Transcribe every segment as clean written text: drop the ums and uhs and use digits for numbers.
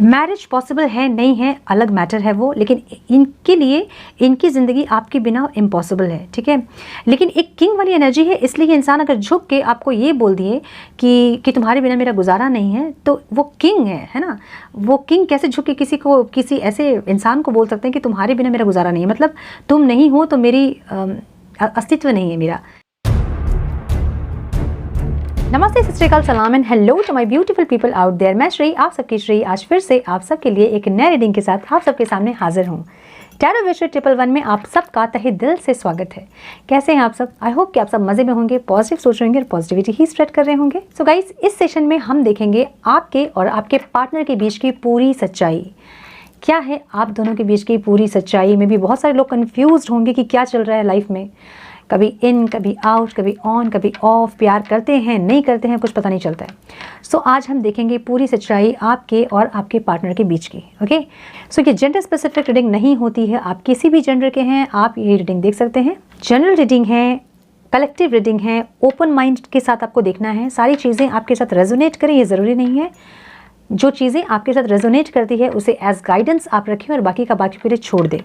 Marriage possible है नहीं है अलग मैटर है वो, लेकिन इनके लिए इनकी ज़िंदगी आपके बिना इम्पॉसिबल है, ठीक है। लेकिन एक किंग वाली एनर्जी है, इसलिए इंसान अगर झुक के आपको ये बोल दिए कि तुम्हारे बिना मेरा गुजारा नहीं है, तो वो किंग है ना। वो किंग कैसे झुक के किसी ऐसे इंसान को बोल सकते हैं कि तुम्हारे बिना मेरा गुजारा नहीं है, मतलब तुम नहीं हो तो मेरी अस्तित्व नहीं है मेरा। नमस्ते, सत श्री अकाल, सलाम and hello to my beautiful people out there. मैं श्री, आप सबकी श्री, आज फिर से आप सबके लिए एक नए रीडिंग के साथ आप सबके सामने हाजिर हूँ। टैरो विश्व 111 में आप सबका तहे दिल से स्वागत है। कैसे हैं आप सब? आई होप कि आप सब मज़े में होंगे, पॉजिटिव सोच रहे होंगे और पॉजिटिविटी ही स्प्रेड कर रहे होंगे। सो गाइस, इस सेशन में हम देखेंगे आपके और आपके पार्टनर के बीच की पूरी सच्चाई। क्या है आप दोनों के बीच की पूरी सच्चाई में भी बहुत सारे लोग कन्फ्यूज होंगे कि क्या चल रहा है लाइफ में। कभी इन, कभी आउट, कभी ऑन, कभी ऑफ, प्यार करते हैं नहीं करते हैं, कुछ पता नहीं चलता है। सो आज हम देखेंगे पूरी सच्चाई आपके और आपके पार्टनर के बीच की। ओके, सो ये जेंडर स्पेसिफिक रीडिंग नहीं होती है, आप किसी भी जेंडर के हैं आप ये रीडिंग देख सकते हैं। जनरल रीडिंग है, कलेक्टिव रीडिंग है, ओपन माइंड के साथ आपको देखना है। सारी चीज़ें आपके साथ रेजोनेट करें ये ज़रूरी नहीं है। जो चीज़ें आपके साथ रेजोनेट करती है उसे एज गाइडेंस आप रखें और बाकी का बाकी के लिए छोड़ दें।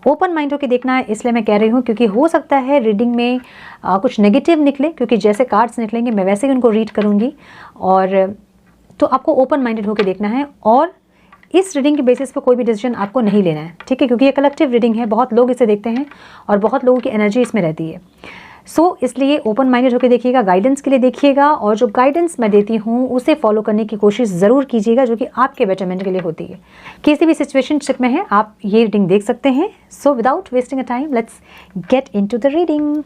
ओपन माइंड होकर देखना है, इसलिए मैं कह रही हूँ क्योंकि हो सकता है रीडिंग में कुछ नेगेटिव निकले, क्योंकि जैसे कार्ड्स निकलेंगे मैं वैसे ही उनको रीड करूँगी। और तो आपको ओपन माइंडेड होकर देखना है और इस रीडिंग के बेसिस पे कोई भी डिसीजन आपको नहीं लेना है, ठीक है, क्योंकि ये कलेक्टिव रीडिंग है, बहुत लोग इसे देखते हैं और बहुत लोगों की एनर्जी इसमें रहती है। इसलिए ओपन माइंडेड होकर देखिएगा, गाइडेंस के लिए देखिएगा और जो गाइडेंस मैं देती हूँ उसे फॉलो करने की कोशिश ज़रूर कीजिएगा, जो कि आपके बेटरमेंट के लिए होती है। किसी भी सिचुएशनशिप में है आप ये रीडिंग देख सकते हैं। So without wasting a time let's get into the reading.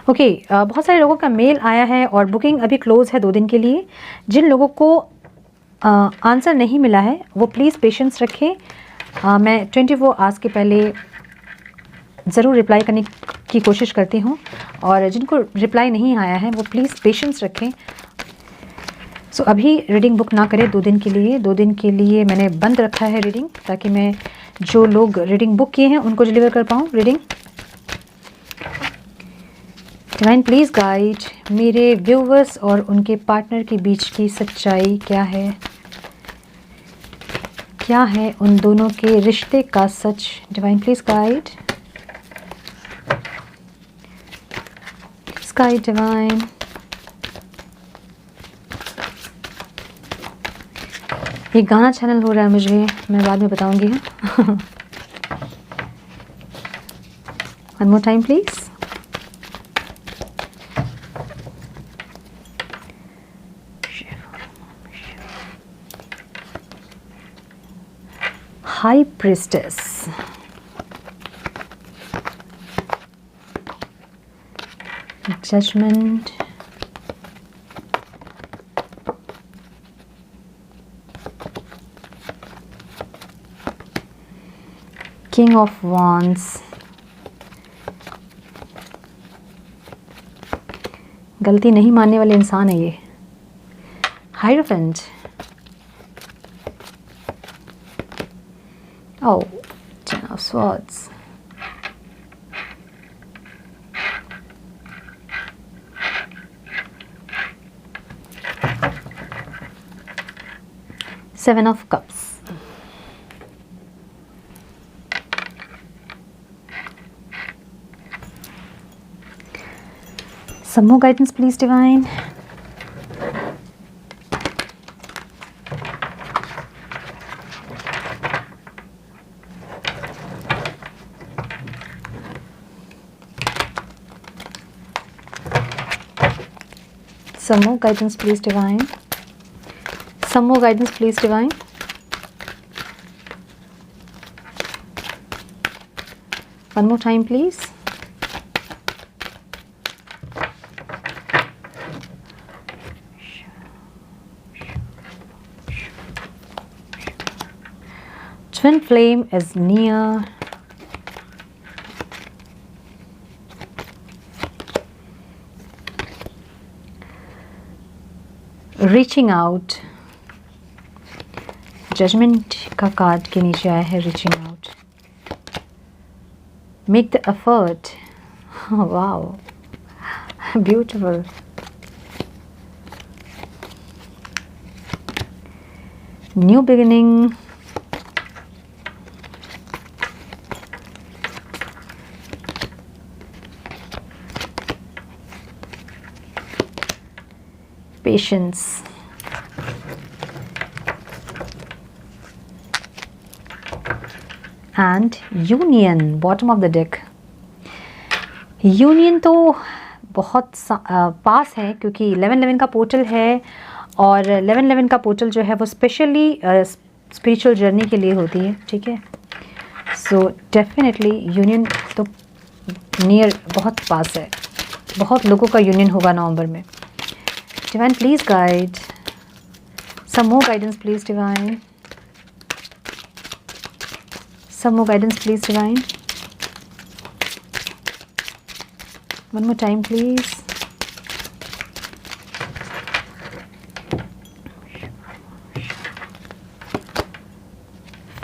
Okay, बहुत सारे लोगों का मेल आया है और बुकिंग अभी क्लोज है 2 दिन के लिए। जिन लोगों को आंसर नहीं मिला है वो प्लीज़ पेशेंस रखें। मैं 24 आवर्स के पहले ज़रूर रिप्लाई करने की कोशिश करती हूँ और जिनको रिप्लाई नहीं आया है वो प्लीज़ पेशेंस रखें। अभी रीडिंग बुक ना करें 2 दिन के लिए। 2 दिन के लिए मैंने बंद रखा है रीडिंग, ताकि मैं जो लोग रीडिंग बुक किए हैं उनको डिलीवर कर पाऊँ रीडिंग। डिवाइन प्लीज़ गाइड मेरे व्यूवर्स और उनके पार्टनर के बीच की सच्चाई क्या है। क्या है उन दोनों के रिश्ते का सच। Divine please guide, guide divine. ये गाना चैनल हो रहा है मुझे, मैं बाद में बताऊंगी। One more time please. High priestess, judgment, king of wands, गलती नहीं मानने वाले इंसान है ये। Hierophant, oh, ten of swords, Seven of Cups, some more guidance please divine. Some more guidance please divine. Some more guidance please divine. One more time please. Twin flame is near. Reaching out. Judgment का card के नीचे आया है, reaching out. Make the effort, wow beautiful. New beginning, patience, and union, bottom of the deck. Union तो बहुत पास है क्योंकि 11-11 का पोर्टल है, और 11-11 का पोर्टल जो है वो स्पेशली स्पिरिचुअल जर्नी के लिए होती है, ठीक है। सो डेफिनेटली यूनियन तो नियर, बहुत पास है, बहुत लोगों का यूनियन होगा नवंबर में। Divine please guide, some more guidance please divine, some more guidance please divine, one more time please.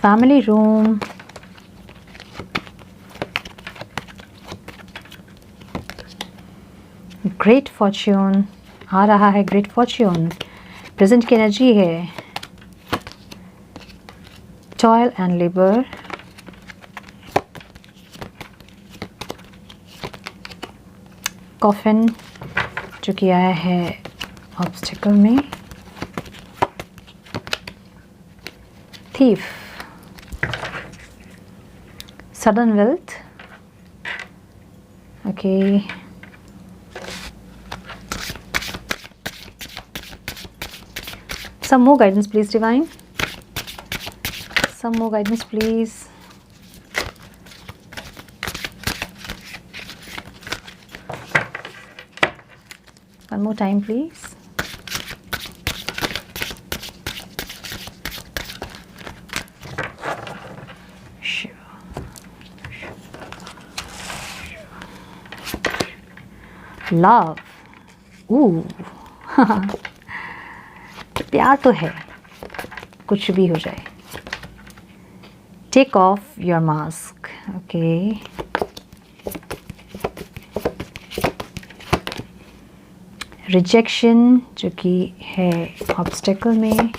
Family room, great fortune आ रहा है, ग्रेट फॉर्च्यून प्रेजेंट की एनर्जी है। टॉयल एंड लेबर, कॉफिन जो कि आया है ऑब्स्टिकल में, thief, sudden wealth, okay, some more guidance please divine, some more guidance please, one more time please, love, प्यार तो है, कुछ भी हो जाए। Take off your mask, okay, rejection जो कि है ऑब्स्टेकल में,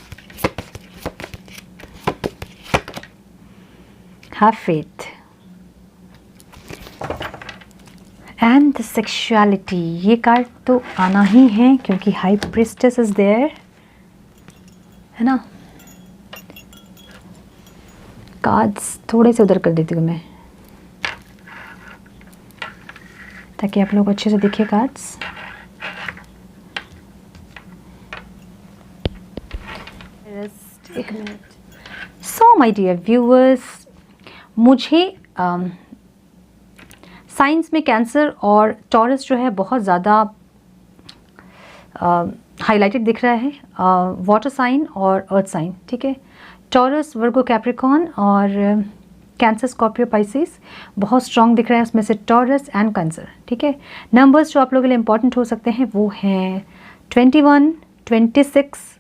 have faith, and the sexuality. ये कार्ड तो आना ही है क्योंकि हाई प्रिस्टेस इज देयर, है ना। कार्ड्स थोड़े से उधर कर देती हूँ मैं ताकि आप लोग अच्छे से देखिए कार्ड्स। एक minute. So my dear viewers, मुझे साइंस में कैंसर और टॉरस जो है बहुत ज़्यादा हाईलाइटेड दिख रहा है, वाटर साइन और अर्थ साइन, ठीक है। टॉरस, वर्गो, कैप्रिकॉर्न और कैंसर, स्कॉर्पियो, पाइसेस बहुत स्ट्रॉन्ग दिख रहा है, उसमें से टॉरस एंड कैंसर, ठीक है। नंबर्स जो आप लोगों के लिए इंपॉर्टेंट हो सकते हैं वो हैं 21, 26,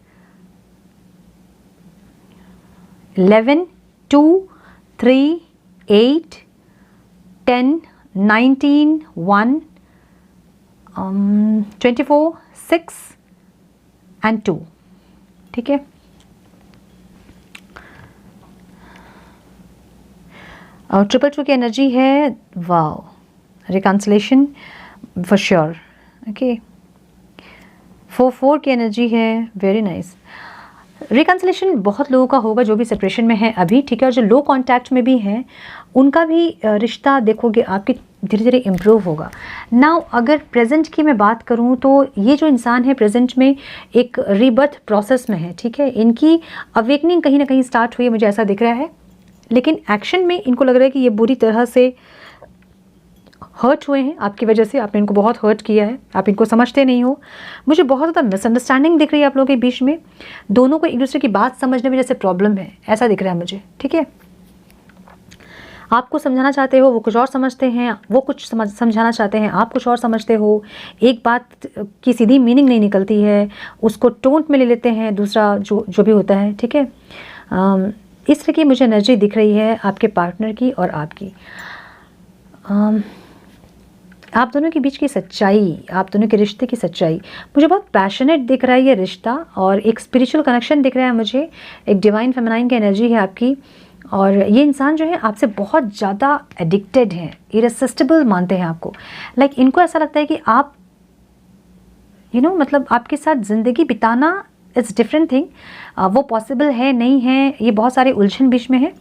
11, 2, 3, 8, 10, 19, 1, 24, 6 एंड 2, ठीक है। और 222 की एनर्जी है, wow, reconciliation for sure, okay. 44 की एनर्जी है, वेरी नाइस। रिकंसिलेशन बहुत लोगों का होगा जो भी सेपरेशन में है अभी, ठीक है। और जो लो कांटेक्ट में भी हैं उनका भी रिश्ता देखोगे आपके धीरे धीरे इम्प्रूव होगा। नाउ अगर प्रेजेंट की मैं बात करूं तो ये जो इंसान है प्रेजेंट में एक रीबर्थ प्रोसेस में है, ठीक है। इनकी अवेकनिंग कहीं ना कहीं स्टार्ट हुई है, मुझे ऐसा दिख रहा है, लेकिन एक्शन में इनको लग रहा है कि ये बुरी तरह से हर्ट हुए हैं आपकी वजह से, आपने इनको बहुत हर्ट किया है, आप इनको समझते नहीं हो। मुझे बहुत ज़्यादा मिसअंडरस्टैंडिंग दिख रही है आप लोगों के बीच में, दोनों को एक दूसरे की बात समझने में जैसे प्रॉब्लम है, ऐसा दिख रहा है मुझे, ठीक है। आप कुछ समझाना चाहते हो, वो कुछ और समझते हैं, वो कुछ समझाना चाहते हैं, आप कुछ और समझते हो। एक बात की सीधी मीनिंग नहीं निकलती है, उसको टोंट में ले लेते हैं, दूसरा जो भी होता है, ठीक है। इस तरह की मुझे एनर्जी दिख रही है आपके पार्टनर की और आपकी। आप दोनों के बीच की सच्चाई, आप दोनों के रिश्ते की सच्चाई मुझे बहुत पैशनेट दिख रहा है ये रिश्ता, और एक स्पिरिचुअल कनेक्शन दिख रहा है मुझे, एक डिवाइन फेमिनाइन की एनर्जी है आपकी। और ये इंसान जो है आपसे बहुत ज़्यादा एडिक्टेड है, इरेसिस्टिबल मानते हैं आपको। लाइक इनको ऐसा लगता है कि आप मतलब आपके साथ ज़िंदगी बिताना इट्स डिफरेंट थिंग, वो पॉसिबल है नहीं है, ये बहुत सारे उलझन बीच में है,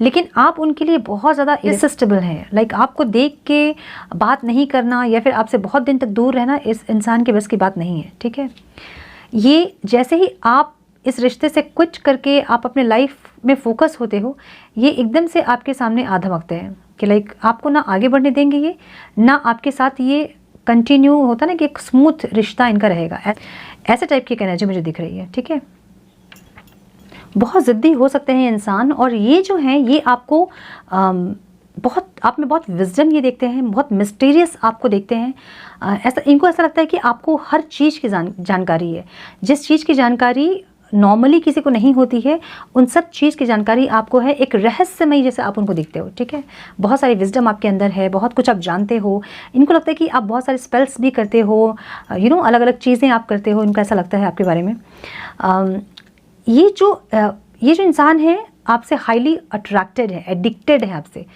लेकिन आप उनके लिए बहुत ज़्यादा इरेसिस्टिबल हैं। लाइक आपको देख के बात नहीं करना या फिर आपसे बहुत दिन तक दूर रहना इस इंसान के बस की बात नहीं है, ठीक है। ये जैसे ही आप इस रिश्ते से क्विट करके आप अपने लाइफ में फोकस होते हो, ये एकदम से आपके सामने आ धमकते हैं कि लाइक आपको ना आगे बढ़ने देंगे ये, ना आपके साथ ये कंटिन्यू होता ना कि एक स्मूथ रिश्ता इनका रहेगा। ऐसे टाइप की एनर्जी मुझे दिख रही है, ठीक है। बहुत ज़िद्दी हो सकते हैं इंसान, और ये जो हैं ये आपको बहुत आप में बहुत विजडम ये देखते हैं, बहुत मिस्टीरियस आपको देखते हैं। ऐसा इनको ऐसा लगता है कि आपको हर चीज़ की जानकारी है। जिस चीज़ की जानकारी नॉर्मली किसी को नहीं होती है, उन सब चीज़ की जानकारी आपको है, एक रहस्यमयी जैसे आप उनको देखते हो, ठीक है। बहुत सारी विजडम आपके अंदर है, बहुत कुछ आप जानते हो। इनको लगता है कि आप बहुत सारे स्पेल्स भी करते हो, अलग अलग चीज़ें आप करते हो, इनको ऐसा लगता है आपके बारे में। ये जो इंसान है आपसे हाईली अट्रैक्टेड है, एडिक्टेड है आपसे।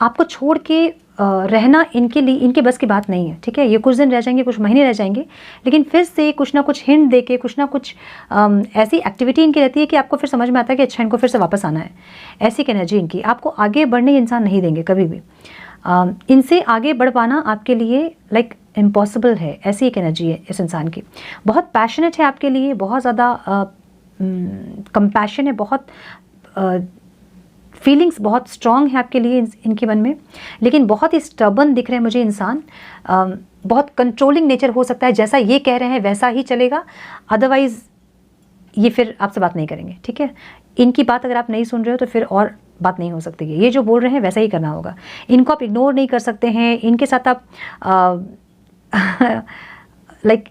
आपको छोड़ के रहना इनके लिए इनके बस की बात नहीं है, ठीक है। ये कुछ दिन रह जाएंगे, कुछ महीने रह जाएंगे, लेकिन फिर से कुछ ना कुछ हिंट दे के, कुछ ना कुछ ऐसी एक्टिविटी इनकी रहती है कि आपको फिर समझ में आता है कि अच्छा इनको फिर से वापस आना है। ऐसी एक एनर्जी इनकी, आपको आगे बढ़ने इंसान नहीं देंगे कभी भी। इनसे आगे बढ़ पाना आपके लिए लाइक इम्पॉसिबल है, ऐसी एक एनर्जी है इस इंसान की। बहुत पैशनेट है आपके लिए, बहुत ज़्यादा कंपैशन है, बहुत फीलिंग्स बहुत स्ट्रॉन्ग है आपके लिए इनके मन में, लेकिन बहुत ही स्टबर्न दिख रहे हैं मुझे इंसान। बहुत कंट्रोलिंग नेचर हो सकता है, जैसा ये कह रहे हैं वैसा ही चलेगा, अदरवाइज़ ये फिर आपसे बात नहीं करेंगे, ठीक है। इनकी बात अगर आप नहीं सुन रहे हो तो फिर और बात नहीं हो सकती है। ये जो बोल रहे हैं वैसा ही करना होगा। इनको आप इग्नोर नहीं कर सकते हैं, इनके साथ आप लाइक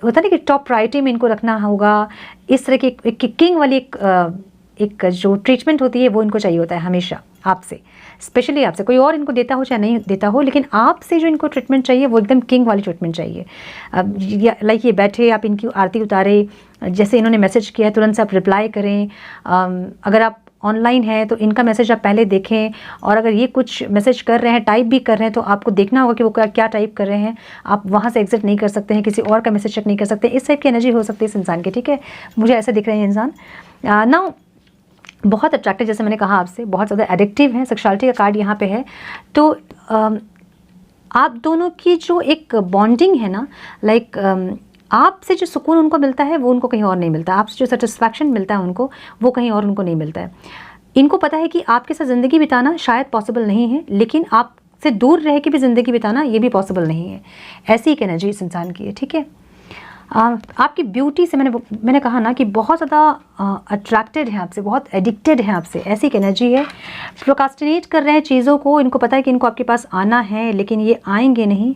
होता नहीं कि टॉप प्रायोरिटी में इनको रखना होगा। इस तरह की एक किकिंग वाली एक जो ट्रीटमेंट होती है वो इनको चाहिए होता है हमेशा आपसे, स्पेशली आपसे। कोई और इनको देता हो चाहे नहीं देता हो, लेकिन आपसे जो इनको ट्रीटमेंट चाहिए वो एकदम किंग वाली ट्रीटमेंट चाहिए। लाइक ये बैठे, आप इनकी आरती उतारे, जैसे इन्होंने मैसेज किया है तुरंत से आप रिप्लाई करें। अगर आप ऑनलाइन है तो इनका मैसेज आप पहले देखें, और अगर ये कुछ मैसेज कर रहे हैं, टाइप भी कर रहे हैं, तो आपको देखना होगा कि वो क्या टाइप कर रहे हैं। आप वहाँ से एग्जिट नहीं कर सकते हैं, किसी और का मैसेज चेक नहीं कर सकते। इस टाइप की एनर्जी हो सकती है इस इंसान की, ठीक है। मुझे ऐसे दिख रहे हैं इंसान ना, बहुत अट्रैक्टिव, जैसे मैंने कहा आपसे, बहुत ज़्यादा एडिक्टिव है। सेक्सुअलिटी का कार्ड यहाँ पे है, तो आप दोनों की जो एक बॉन्डिंग है ना, लाइक आपसे जो सुकून उनको मिलता है वो उनको कहीं और नहीं मिलता। आपसे जो सेटिस्फैक्शन मिलता है उनको, वो कहीं और उनको नहीं मिलता है। इनको पता है कि आपके साथ ज़िंदगी बिताना शायद पॉसिबल नहीं है, लेकिन आपसे दूर रह के भी ज़िंदगी बिताना ये भी पॉसिबल नहीं है। ऐसी एक एनर्जी इस इंसान की है, ठीक है। आपकी ब्यूटी से मैंने कहा ना कि बहुत ज़्यादा अट्रैक्टेड है आपसे, बहुत एडिक्टेड है आपसे, ऐसी एक एनर्जी है। प्रोकास्टिनेट कर रहे हैं चीज़ों को, इनको पता है कि इनको आपके पास आना है, लेकिन ये आएंगे नहीं,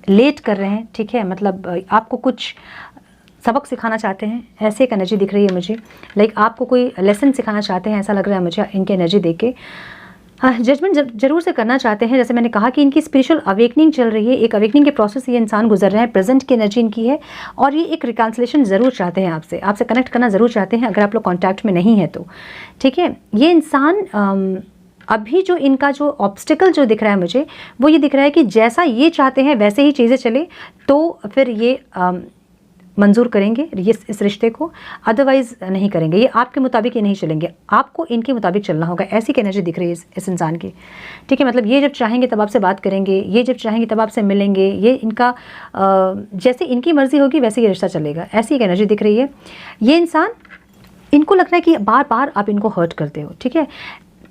लेट कर रहे हैं, ठीक है। मतलब आपको कुछ सबक सिखाना चाहते हैं, ऐसे एक एनर्जी दिख रही है मुझे। लाइक आपको कोई लेसन सिखाना चाहते हैं, ऐसा लग रहा है मुझे इनकी एनर्जी देख के। जजमेंट जरूर से करना चाहते हैं। जैसे मैंने कहा कि इनकी स्पिरिचुअल अवेकनिंग चल रही है, एक अवेकनिंग के प्रोसेस ये इंसान गुजर रहे हैं, प्रेजेंट की एनर्जी इनकी है, और ये एक रिकन्सिलेशन ज़रूर चाहते हैं आपसे कनेक्ट करना ज़रूर चाहते हैं, अगर आप लोग कॉन्टैक्ट में नहीं है तो, ठीक है। ये इंसान अभी जो इनका जो ऑब्स्टिकल जो दिख रहा है मुझे, वो ये दिख रहा है कि जैसा ये चाहते हैं वैसे ही चीज़ें चले तो फिर ये मंजूर करेंगे ये इस रिश्ते को, अदरवाइज़ नहीं करेंगे। ये आपके मुताबिक ही नहीं चलेंगे, आपको इनके मुताबिक चलना होगा। ऐसी की एनर्जी दिख रही है इस इंसान की, ठीक है। मतलब ये जब चाहेंगे तब आपसे बात करेंगे, ये जब चाहेंगे तब आपसे मिलेंगे, ये इनका जैसे इनकी मर्ज़ी होगी वैसे ये रिश्ता चलेगा। ऐसी एक एनर्जी दिख रही है। ये इंसान, इनको लग रहा है कि बार बार आप इनको हर्ट करते हो, ठीक है।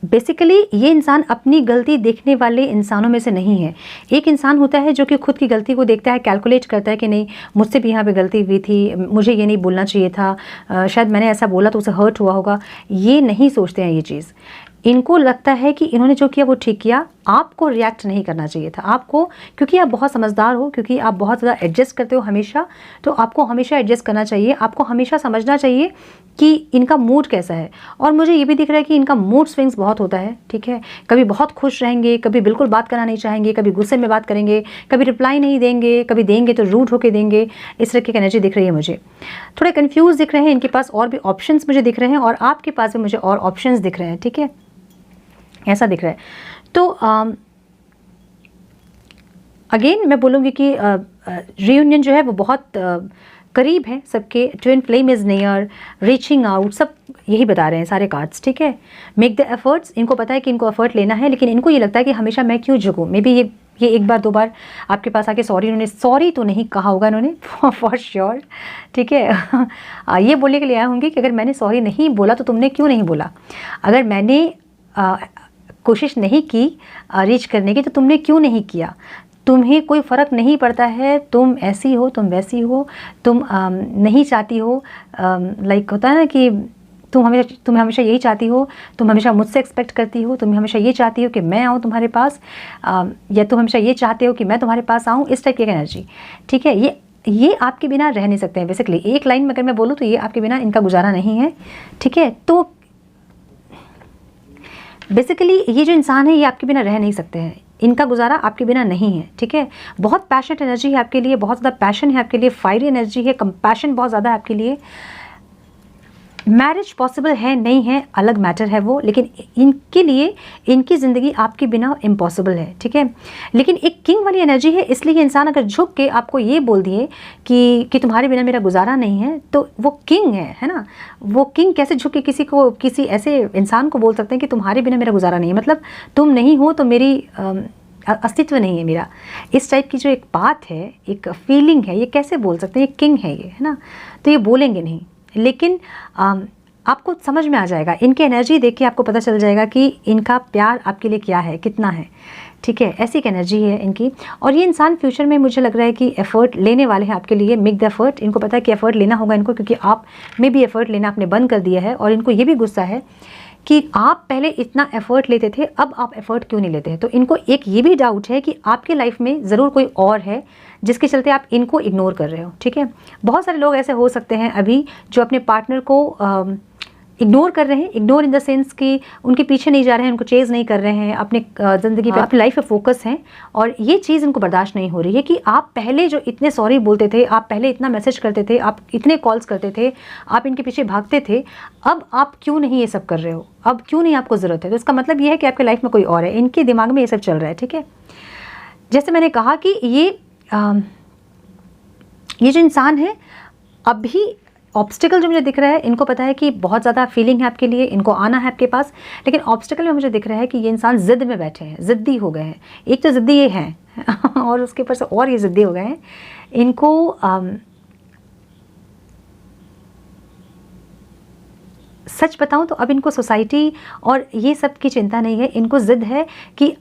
बेसिकली ये इंसान अपनी गलती देखने वाले इंसानों में से नहीं है। एक इंसान होता है जो कि खुद की गलती को देखता है, कैलकुलेट करता है कि नहीं मुझसे भी यहाँ पे गलती हुई थी, मुझे ये नहीं बोलना चाहिए था, शायद मैंने ऐसा बोला तो उसे हर्ट हुआ होगा। ये नहीं सोचते हैं ये चीज़। इनको लगता है कि इन्होंने जो किया वो ठीक किया, आपको रिएक्ट नहीं करना चाहिए था आपको, क्योंकि आप बहुत समझदार हो, क्योंकि आप बहुत ज़्यादा एडजस्ट करते हो हमेशा, तो आपको हमेशा एडजस्ट करना चाहिए। आपको हमेशा समझना चाहिए कि इनका मूड कैसा है। और मुझे ये भी दिख रहा है कि इनका मूड स्विंग्स बहुत होता है, ठीक है। कभी बहुत खुश रहेंगे, कभी बिल्कुल बात करना नहीं चाहेंगे, कभी गुस्से में बात करेंगे, कभी रिप्लाई नहीं देंगे, कभी देंगे तो रूड होके देंगे। इस तरह की एनर्जी दिख रही है मुझे। थोड़े कन्फ्यूज़ दिख रहे हैं, इनके पास और भी ऑप्शंस मुझे दिख रहे हैं, और आपके पास भी मुझे और ऑप्शंस दिख रहे हैं, ठीक है, ऐसा दिख रहा है। तो अगेन मैं बोलूँगी कि रियूनियन जो है वो बहुत करीब है सबके। Twin flame is near, reaching out, सब यही बता रहे हैं सारे कार्ड्स, ठीक है। मेक द एफर्ट्स, इनको पता है कि इनको एफर्ट लेना है, लेकिन इनको ये लगता है कि हमेशा मैं क्यों झुकूँ। मे बी ये एक बार दो बार आपके पास आके सॉरी, इन्होंने सॉरी तो नहीं कहा होगा इन्होंने फॉर श्योर, ठीक है। ये बोलने के लिए आए होंगे कि अगर मैंने सॉरी नहीं बोला तो तुमने क्यों नहीं बोला, अगर मैंने कोशिश नहीं की रीच करने की तो तुमने क्यों नहीं किया। तुम्हें कोई फ़र्क नहीं पड़ता है, तुम ऐसी हो, तुम वैसी हो, तुम नहीं चाहती हो, लाइक होता है ना कि तुम हमेशा यही चाहती हो, तुम हमेशा मुझसे एक्सपेक्ट करती हो, तुम हमेशा ये चाहती हो कि मैं आऊँ तुम्हारे पास, या तुम हमेशा ये चाहते हो कि मैं तुम्हारे पास आऊँ, इस टाइप की एनर्जी, ठीक है। ये आपके बिना रह नहीं सकते हैं बेसिकली। एक लाइन में अगर मैं बोलूँ तो ये आपके बिना इनका गुजारा नहीं है, ठीक है। तो बेसिकली ये जो इंसान है ये आपके बिना रह नहीं सकते हैं, इनका गुजारा आपके बिना नहीं है, ठीक है। बहुत पैशनेट एनर्जी है आपके लिए, बहुत ज़्यादा पैशन है आपके लिए, फायरी एनर्जी है, कंपैशन बहुत ज़्यादा है आपके लिए। मैरिज पॉसिबल है नहीं है अलग मैटर है वो, लेकिन इनके लिए इनकी ज़िंदगी आपके बिना इम्पॉसिबल है, ठीक है। लेकिन एक किंग वाली एनर्जी है, इसलिए इंसान अगर झुक के आपको ये बोल दिए कि तुम्हारे बिना मेरा गुजारा नहीं है, तो वो किंग है ना। वो किंग कैसे झुक के किसी ऐसे इंसान को बोल सकते हैं कि तुम्हारे बिना मेरा गुजारा नहीं है, मतलब तुम नहीं हो तो मेरी अस्तित्व नहीं है मेरा। इस टाइप की जो एक बात है, एक फीलिंग है, ये कैसे बोल सकते हैं, ये किंग है ये, है ना। तो ये बोलेंगे नहीं, लेकिन आपको समझ में आ जाएगा, इनकी एनर्जी देख के आपको पता चल जाएगा कि इनका प्यार आपके लिए क्या है, कितना है, ठीक है। ऐसी एक एनर्जी है इनकी। और ये इंसान फ्यूचर में मुझे लग रहा है कि एफ़र्ट लेने वाले हैं आपके लिए। मेक द एफ़र्ट, इनको पता है कि एफ़र्ट लेना होगा इनको, क्योंकि आप में भी एफ़र्ट लेना आपने बंद कर दिया है। और इनको ये भी गुस्सा है कि आप पहले इतना एफ़र्ट लेते थे, अब आप एफ़र्ट क्यों नहीं लेते हैं। तो इनको एक ये भी डाउट है कि आपके लाइफ में ज़रूर कोई और है जिसके चलते आप इनको इग्नोर कर रहे हो, ठीक है। बहुत सारे लोग ऐसे हो सकते हैं अभी जो अपने पार्टनर को इग्नोर कर रहे हैं। इग्नोर इन द सेंस कि उनके पीछे नहीं जा रहे हैं, उनको चेज़ नहीं कर रहे हैं, अपने ज़िंदगी पे, अपनी लाइफ पे फोकस हैं। और ये चीज़ इनको बर्दाश्त नहीं हो रही है कि आप पहले जो इतने सॉरी बोलते थे, आप पहले इतना मैसेज करते थे, आप इतने कॉल्स करते थे, आप इनके पीछे भागते थे, अब आप क्यों नहीं ये सब कर रहे हो, अब क्यों नहीं आपको ज़रूरत है। तो इसका मतलब ये है कि आपकी लाइफ में कोई और है, इनके दिमाग में ये सब चल रहा है, ठीक है। जैसे मैंने कहा कि ये जो इंसान है, अभी ऑब्स्टिकल जो मुझे दिख रहा है, इनको पता है कि बहुत ज़्यादा फीलिंग है आपके लिए, इनको आना है आपके पास। लेकिन ऑब्स्टिकल में मुझे दिख रहा है कि ये इंसान ज़िद में बैठे हैं, ज़िद्दी हो गए हैं। एक तो ज़िद्दी ये हैं और उसके ऊपर से और ये ज़िद्दी हो गए हैं। इनको सच बताऊं तो अब इनको सोसाइटी और ये सब की चिंता नहीं है, इनको ज़िद है कि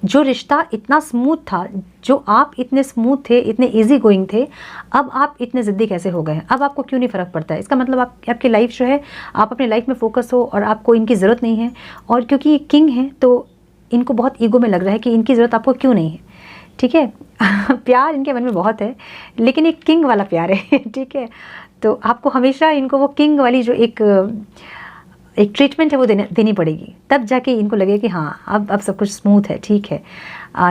जो रिश्ता इतना स्मूथ था, जो आप इतने स्मूथ थे, इतने इजी गोइंग थे, अब आप इतने ज़िद्दी कैसे हो गए हैं, अब आपको क्यों नहीं फ़र्क पड़ता है। इसका मतलब आपकी लाइफ जो है, आप अपनी लाइफ में फोकस हो और आपको इनकी ज़रूरत नहीं है। और क्योंकि ये किंग है तो इनको बहुत ईगो में लग रहा है कि इनकी ज़रूरत आपको क्यों नहीं है, ठीक है। प्यार इनके मन में बहुत है, लेकिन एक किंग वाला प्यार है, ठीक है। तो आपको हमेशा इनको वो किंग वाली जो एक ट्रीटमेंट है वो देनी पड़ेगी, तब जाके इनको लगे कि हाँ अब सब कुछ स्मूथ है, ठीक है।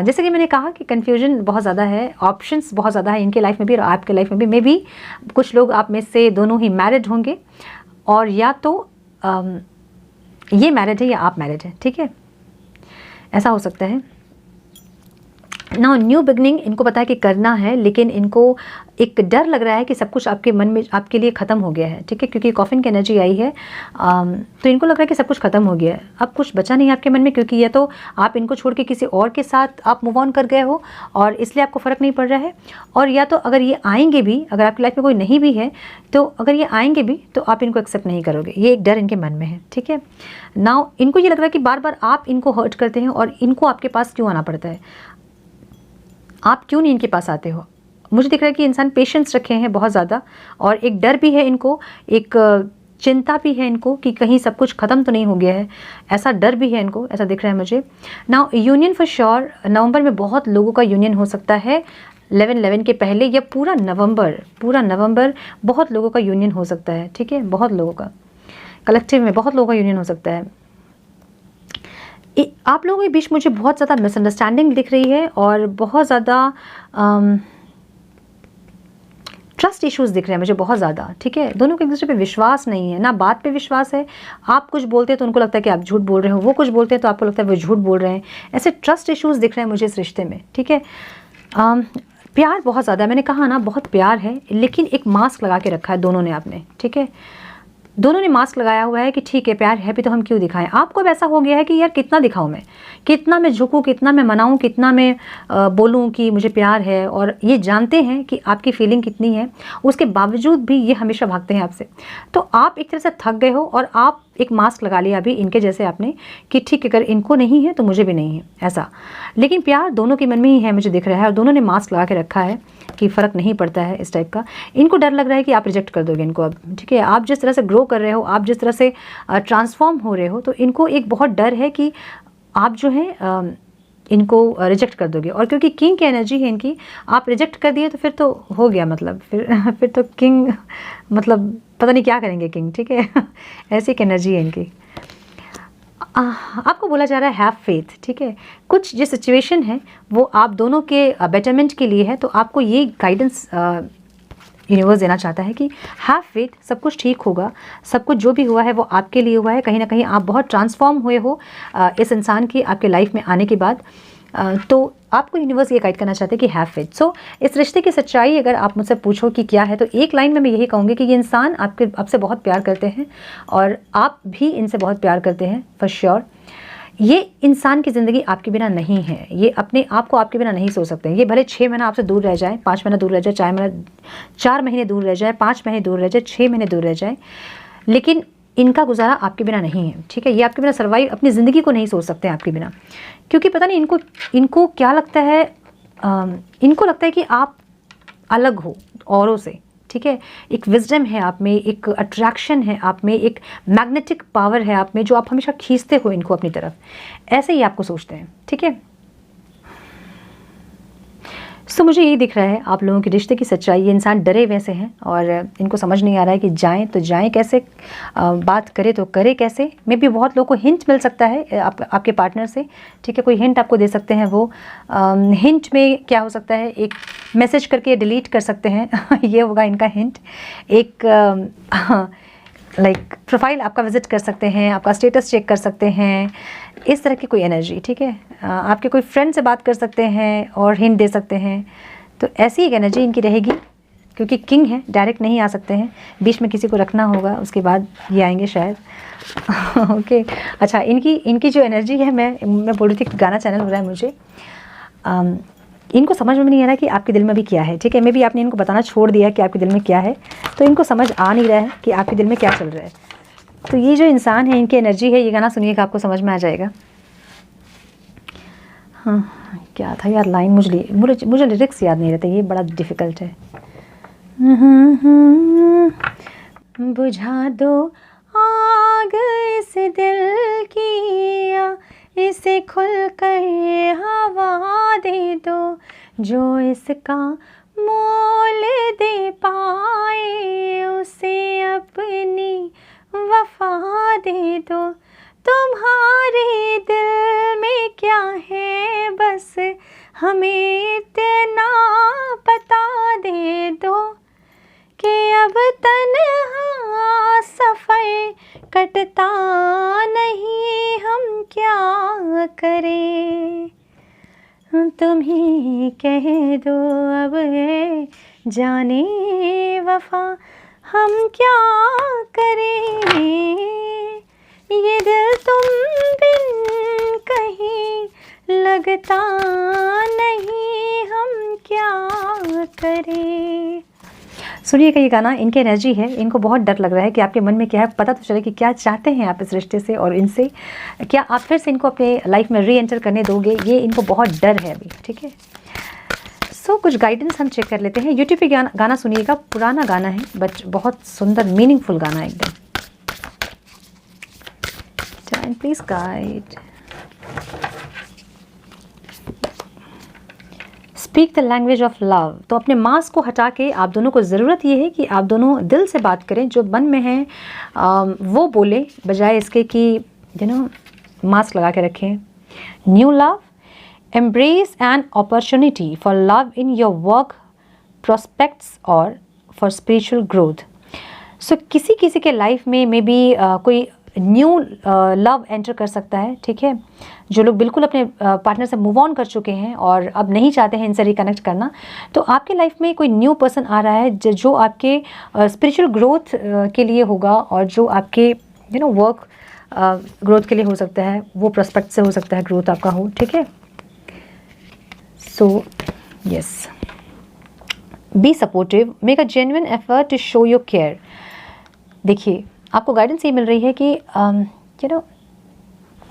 जैसे कि मैंने कहा कि कन्फ्यूजन बहुत ज़्यादा है, ऑप्शंस बहुत ज़्यादा है इनके लाइफ में भी और आपके लाइफ में भी। मे बी कुछ लोग आप में से दोनों ही मैरिड होंगे, और या तो ये मैरिड है या आप मैरिड हैं, ठीक है, ऐसा हो सकता है। ना न्यू बिगनिंग इनको पता है कि करना है, लेकिन इनको एक डर लग रहा है कि सब कुछ आपके मन में आपके लिए ख़त्म हो गया है, ठीक है। क्योंकि कॉफिन की एनर्जी आई है, तो इनको लग रहा है कि सब कुछ ख़त्म हो गया है, अब कुछ बचा नहीं है आपके मन में। क्योंकि या तो आप इनको छोड़ के किसी और के साथ आप मूव ऑन कर गए हो और इसलिए आपको फ़र्क नहीं पड़ रहा है, और या तो अगर ये आएंगे भी, अगर आपकी लाइफ में कोई नहीं भी है, तो अगर ये आएंगे भी तो आप इनको एक्सेप्ट नहीं करोगे। ये एक डर इनके मन में है, ठीक है। नाउ इनको ये लग रहा है कि बार बार आप इनको हर्ट करते हैं और इनको आपके पास क्यों आना पड़ता है, आप क्यों नहीं इनके पास आते हो। मुझे दिख रहा है कि इंसान पेशेंस रखे हैं बहुत ज़्यादा, और एक डर भी है इनको, एक चिंता भी है इनको कि कहीं सब कुछ ख़त्म तो नहीं हो गया है, ऐसा डर भी है इनको, ऐसा दिख रहा है मुझे। नाउ यूनियन फॉर श्योर, नवंबर में बहुत लोगों का यूनियन हो सकता है, 11/11 के पहले या पूरा नवंबर बहुत लोगों का यूनियन हो सकता है, ठीक है, बहुत लोगों का, कलेक्टिव में बहुत लोगों का यूनियन हो सकता है। आप लोगों के बीच मुझे बहुत ज़्यादा मिसअंडरस्टैंडिंग दिख रही है और बहुत ज़्यादा ट्रस्ट इश्यूज़ दिख रहे हैं मुझे बहुत ज़्यादा, ठीक है। दोनों को एक दूसरे पे विश्वास नहीं है, ना बात पे विश्वास है। आप कुछ बोलते हैं तो उनको लगता है कि आप झूठ बोल रहे हो, वो कुछ बोलते हैं तो आपको लगता है वो झूठ बोल रहे हैं। ऐसे ट्रस्ट इश्यूज़ दिख रहे हैं मुझे इस रिश्ते में, ठीक है। प्यार बहुत ज़्यादा है, मैंने कहा ना बहुत प्यार है, लेकिन एक मास्क लगा के रखा है दोनों ने आपने, ठीक है। दोनों ने मास्क लगाया हुआ है कि ठीक है प्यार है भी तो हम क्यों दिखाएं। आपको अब ऐसा हो गया है कि यार कितना दिखाऊं मैं, कितना मैं झुकूं, कितना मैं मनाऊं, कितना मैं बोलूं कि मुझे प्यार है। और ये जानते हैं कि आपकी फीलिंग कितनी है, उसके बावजूद भी ये हमेशा भागते हैं आपसे। तो आप एक तरह से थक गए हो और आप एक मास्क लगा लिया अभी इनके जैसे आपने कि ठीक है अगर इनको नहीं है तो मुझे भी नहीं है, ऐसा। लेकिन प्यार दोनों के मन में ही है मुझे दिख रहा है, और दोनों ने मास्क लगा के रखा है कि फ़र्क नहीं पड़ता है इस टाइप का। इनको डर लग रहा है कि आप रिजेक्ट कर दोगे इनको अब, ठीक है। आप जिस तरह से ग्रो कर रहे हो, आप जिस तरह से ट्रांसफॉर्म हो रहे हो, तो इनको एक बहुत डर है कि आप जो है इनको रिजेक्ट कर दोगे। और क्योंकि किंग की एनर्जी है इनकी, आप रिजेक्ट कर दिए तो फिर तो हो गया, मतलब फिर तो किंग मतलब पता नहीं क्या करेंगे किंग, ठीक है। ऐसी एक एनर्जी है इनकी। आपको बोला जा रहा है हैव फेथ, ठीक है। कुछ जो सिचुएशन है वो आप दोनों के बेटरमेंट के लिए है, तो आपको ये गाइडेंस यूनिवर्स देना चाहता है कि हैव फेथ, सब कुछ ठीक होगा, सब कुछ जो भी हुआ है वो आपके लिए हुआ है। कहीं ना कहीं आप बहुत ट्रांसफॉर्म हुए हो इस इंसान की आपके लाइफ में आने के बाद। तो आपको यूनिवर्स ये गाइड करना चाहते हैं कि हैव फेथ। सो इस रिश्ते की सच्चाई अगर आप मुझसे पूछो कि क्या है, तो एक लाइन में मैं यही कहूँगी कि ये इंसान आपसे बहुत प्यार करते हैं और आप भी इनसे बहुत प्यार करते हैं फॉर श्योर। ये इंसान की ज़िंदगी आपके बिना नहीं है, ये अपने आप को आपके बिना नहीं सोच सकते हैं। ये भले 6 महीना आपसे दूर रह जाए, 5 महीना दूर रह जाए, 4 महीने दूर रह जाए, 5 महीने दूर रह जाए, 6 महीने दूर रह जाए, लेकिन इनका गुजारा आपके बिना नहीं है, ठीक है। ये आपके बिना सर्वाइव अपनी ज़िंदगी को नहीं सोच सकते हैं आपके बिना, क्योंकि पता नहीं इनको क्या लगता है। इनको लगता है कि आप अलग हो औरों से, ठीक है। एक विजडम है आप में, एक अट्रैक्शन है आप में, एक मैग्नेटिक पावर है आप में, जो आप हमेशा खींचते हो इनको अपनी तरफ, ऐसे ही आपको सोचते हैं, ठीक है। सो मुझे यही दिख रहा है आप लोगों के रिश्ते की सच्चाई। ये इंसान डरे वैसे हैं और इनको समझ नहीं आ रहा है कि जाएं तो जाएं कैसे, बात करें तो करे कैसे। मे भी बहुत लोगों को हिंट मिल सकता है आपके पार्टनर से, ठीक है। कोई हिंट आपको दे सकते हैं वो। हिंट में क्या हो सकता है, एक मैसेज करके डिलीट कर सकते हैं ये होगा इनका हिंट। एक लाइक प्रोफाइल आपका विजिट कर सकते हैं, आपका स्टेटस चेक कर सकते हैं, इस तरह की कोई एनर्जी, ठीक है। आपके कोई फ्रेंड से बात कर सकते हैं और हिंट दे सकते हैं। तो ऐसी एक एनर्जी इनकी रहेगी, क्योंकि किंग है, डायरेक्ट नहीं आ सकते हैं, बीच में किसी को रखना होगा, उसके बाद ये आएंगे शायद ओके। अच्छा, इनकी जो एनर्जी है, मैं बोल रही थी गाना चैनल हो रहा है मुझे। इनको समझ में नहीं आ रहा है कि आपके दिल में भी क्या है, ठीक है। मे भी आपने इनको बताना छोड़ दिया कि आपके दिल में क्या है, तो इनको समझ आ नहीं रहा है कि आपके दिल में क्या चल रहा है। तो ये जो इंसान है, इनकी एनर्जी है, ये गाना सुनिएगा आपको समझ में आ जाएगा। हाँ, क्या था यार लाइन, मुझे लिरिक्स याद नहीं रहते, ये बड़ा डिफ़िकल्ट है। बुझा दो आग इस दिल की, इसे खुल कर हवा दे दो, जो इसका मोल दे पाए उसे अपनी वफा दे दो। तुम्हारे दिल में क्या है बस हमें इतना बता दे दो, कि अब तन्हा सफ़र कटता नहीं, हम क्या करें। तुम ही कह दो अब है जाने वफा, हम क्या करें। ये दिल तुम बिन कहीं लगता नहीं, हम क्या करें। सुनिएगा ये गाना, इनकी एनर्जी है, इनको बहुत डर लग रहा है कि आपके मन में क्या है, पता तो चले कि क्या चाहते हैं आप इस रिश्ते से और इनसे, क्या आप फिर से इनको अपने लाइफ में री एंटर करने दोगे, ये इनको बहुत डर है अभी, ठीक है। सो कुछ गाइडेंस हम चेक कर लेते हैं। यूट्यूब पे गाना सुनिएगा, पुराना गाना है बट बहुत सुंदर मीनिंगफुल गाना है एकदम। Divine, please guide. Speak the language of love. तो अपने मास्क को हटा के आप दोनों को ज़रूरत ये है कि आप दोनों दिल से बात करें, जो मन में है वो बोले, बजाय इसके कि मास्क लगा के रखें। New love, embrace an opportunity for love in your work prospects और फॉर स्पिरिचुअल ग्रोथ। सो किसी किसी के लाइफ में मे बी कोई न्यू लव एंटर कर सकता है, ठीक है। जो लोग बिल्कुल अपने पार्टनर से मूव ऑन कर चुके हैं और अब नहीं चाहते हैं इनसे रिकनेक्ट करना, तो आपके लाइफ में कोई न्यू पर्सन आ रहा है जो आपके स्पिरिचुअल ग्रोथ के लिए होगा और जो आपके वर्क ग्रोथ के लिए हो सकता है, वो प्रोस्पेक्ट से हो सकता है ग्रोथ आपका हो, ठीक है। So yes, be supportive, make a genuine effort to show your care. देखिए, आपको गाइडेंस ये मिल रही है कि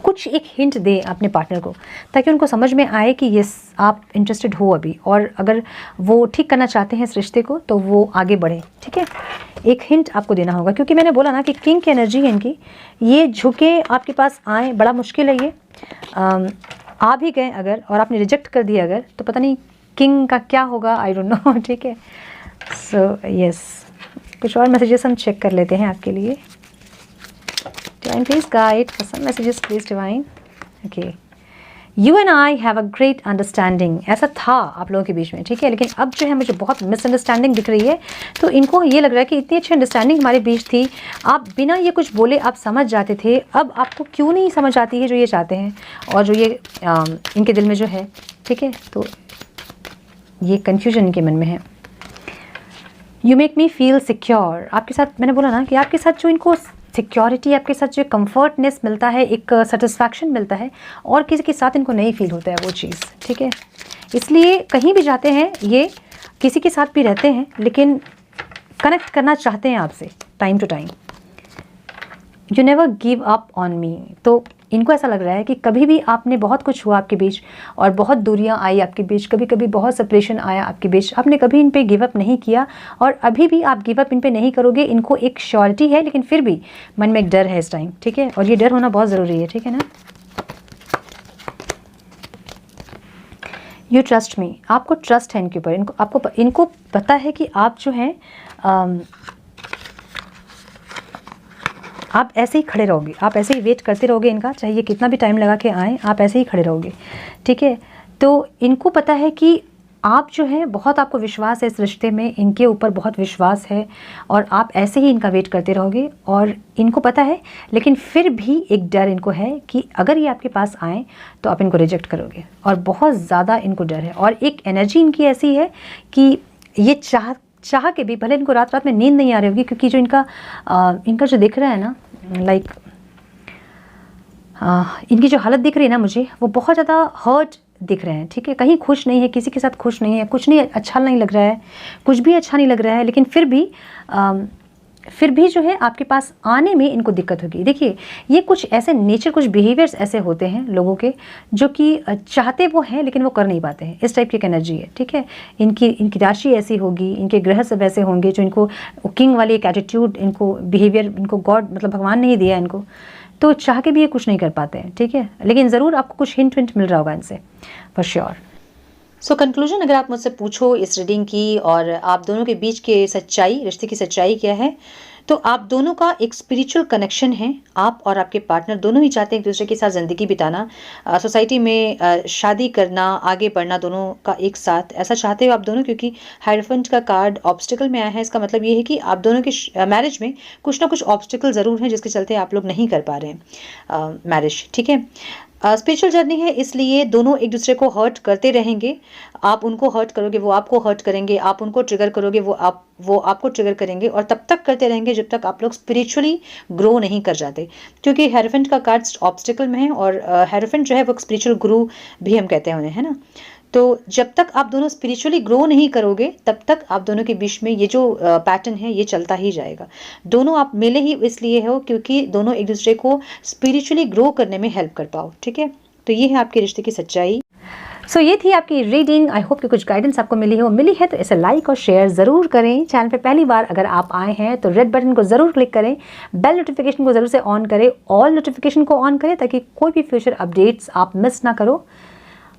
कुछ एक हिंट दें अपने पार्टनर को, ताकि उनको समझ में आए कि यस आप इंटरेस्टेड हो अभी, और अगर वो ठीक करना चाहते हैं इस रिश्ते को तो वो आगे बढ़े, ठीक है। एक हिंट आपको देना होगा, क्योंकि मैंने बोला ना कि किंग की एनर्जी है इनकी, ये झुके आपके पास आए बड़ा मुश्किल है। ये आ भी गए अगर और आपने रिजेक्ट कर दिया अगर, तो पता नहीं किंग का क्या होगा, आई डोंट नो, ठीक है। सो यस, कुछ और मैसेजेस हम चेक कर लेते हैं आपके लिए। Divine, please guide for some messages, please Divine. Okay. You and I have a great understanding. ऐसा था आप लोगों के बीच में, ठीक है, लेकिन अब जो है मुझे बहुत मिसअंडरस्टैंडिंग दिख रही है। तो इनको ये लग रहा है कि इतनी अच्छी अंडरस्टैंडिंग हमारे बीच थी, आप बिना ये कुछ बोले आप समझ जाते थे, अब आपको क्यों नहीं समझ आती है जो ये चाहते हैं और जो ये इनके दिल में जो है, ठीक है। तो ये कन्फ्यूजन इनके मन में है। You make me feel secure, आपके साथ मैंने बोला ना कि आपके साथ जो इनको सिक्योरिटी, आपके साथ जो कंफर्टनेस मिलता है, एक सेटिस्फैक्शन मिलता है, और किसी के साथ इनको नहीं फील होता है वो चीज़, ठीक है। इसलिए कहीं भी जाते हैं, ये किसी के साथ भी रहते हैं, लेकिन कनेक्ट करना चाहते हैं आपसे time to time. You never give up on me, तो इनको ऐसा लग रहा है कि कभी भी आपने बहुत कुछ हुआ आपके बीच और बहुत दूरियां आई आपके बीच, कभी कभी बहुत सेपरेशन आया आपके बीच, आपने कभी इन पे गिव अप नहीं किया और अभी भी आप गिव अप इन पे नहीं करोगे। इनको एक श्योरिटी है, लेकिन फिर भी मन में एक डर है इस टाइम, ठीक है, और ये डर होना बहुत ज़रूरी है, ठीक है ना। यू ट्रस्ट मी, आपको ट्रस्ट है इनके ऊपर, इनको पता है कि आप जो हैं आप ऐसे ही खड़े रहोगे, आप ऐसे ही वेट करते रहोगे इनका, चाहे ये कितना भी टाइम लगा के आए, आप ऐसे ही खड़े रहोगे, ठीक है। तो इनको पता है कि आप जो है बहुत, आपको विश्वास है इस रिश्ते में, इनके ऊपर बहुत विश्वास है और आप ऐसे ही इनका वेट करते रहोगे, और इनको पता है, लेकिन फिर भी एक डर इनको है कि अगर ये आपके पास आए तो आप इनको रिजेक्ट करोगे, और बहुत ज़्यादा इनको डर है। और एक एनर्जी इनकी ऐसी है कि ये चाह के भी, भले इनको रात रात में नींद नहीं आ रही होगी, क्योंकि जो इनका जो दिख रहा है ना, लाइक इनकी जो हालत दिख रही है ना मुझे, वो बहुत ज़्यादा हर्ट दिख रहे हैं, ठीक है। कहीं खुश नहीं है, किसी के साथ खुश नहीं है, कुछ नहीं अच्छा नहीं लग रहा है, कुछ भी अच्छा नहीं लग रहा है, लेकिन फिर भी जो है आपके पास आने में इनको दिक्कत होगी। देखिए, ये कुछ ऐसे नेचर, कुछ बिहेवियर्स ऐसे होते हैं लोगों के जो कि चाहते वो हैं लेकिन वो कर नहीं पाते हैं, इस टाइप की एक एनर्जी है, ठीक है। इनकी राशि ऐसी होगी, इनके ग्रह सब ऐसे होंगे जो इनको किंग वाली एक एटीट्यूड, इनको बिहेवियर, इनको गॉड मतलब भगवान नहीं दिया इनको, तो चाह के भी ये कुछ नहीं कर पाते हैं, ठीक है। लेकिन ज़रूर आपको कुछ हिंट मिल रहा होगा इनसे, फॉर श्योर। सो कंक्लूजन अगर आप मुझसे पूछो इस रीडिंग की, और आप दोनों के बीच के सच्चाई, रिश्ते की सच्चाई क्या है, तो आप दोनों का एक स्पिरिचुअल कनेक्शन है। आप और आपके पार्टनर दोनों ही चाहते हैं एक दूसरे के साथ ज़िंदगी बिताना, सोसाइटी में शादी करना, आगे बढ़ना दोनों का एक साथ, ऐसा चाहते हो आप दोनों। क्योंकि हायरफेंट का कार्ड ऑब्स्टिकल में आया है, इसका मतलब ये है कि आप दोनों के मैरिज में कुछ ना कुछ ऑब्स्टिकल ज़रूर हैं जिसके चलते आप लोग नहीं कर पा रहे हैं मैरिज, ठीक है। स्पिरिचुअल जर्नी है, इसलिए दोनों एक दूसरे को हर्ट करते रहेंगे। आप उनको हर्ट करोगे, वो आपको हर्ट करेंगे, आप उनको ट्रिगर करोगे, वो आपको ट्रिगर करेंगे, और तब तक करते रहेंगे जब तक आप लोग स्पिरिचुअली ग्रो नहीं कर जाते। क्योंकि हेरोफेंट का कार्ड ऑब्स्टिकल में है, और हेरोफेंट जो है वो स्पिरिचुअल गुरु भी हम कहते हैं उन्हें, है ना। तो जब तक आप दोनों स्पिरिचुअली ग्रो नहीं करोगे, तब तक आप दोनों के बीच में ये जो पैटर्न है ये चलता ही जाएगा। दोनों आप मिले ही इसलिए हो क्योंकि दोनों एक दूसरे को स्पिरिचुअली ग्रो करने में हेल्प कर पाओ, ठीक है। तो ये है आपके रिश्ते की सच्चाई। सो ये थी आपकी रीडिंग। आई होप कि कुछ गाइडेंस आपको मिली है तो इसे लाइक और शेयर ज़रूर करें। चैनल पे पहली बार अगर आप आए हैं तो रेड बटन को ज़रूर क्लिक करें, बेल नोटिफिकेशन को ज़रूर से ऑन करें, ऑल नोटिफिकेशन को ऑन करें ताकि कोई भी फ्यूचर अपडेट्स आप मिस ना करो।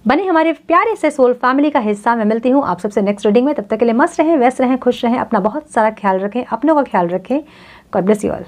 बने हमारे प्यारे से सोल फैमिली का हिस्सा। मैं मिलती हूँ आप सबसे नेक्स्ट रीडिंग में। तब तक के लिए मस्त रहें, व्यस्त रहें, खुश रहें, अपना बहुत सारा ख्याल रखें, अपनों का ख्याल रखें। God bless you all.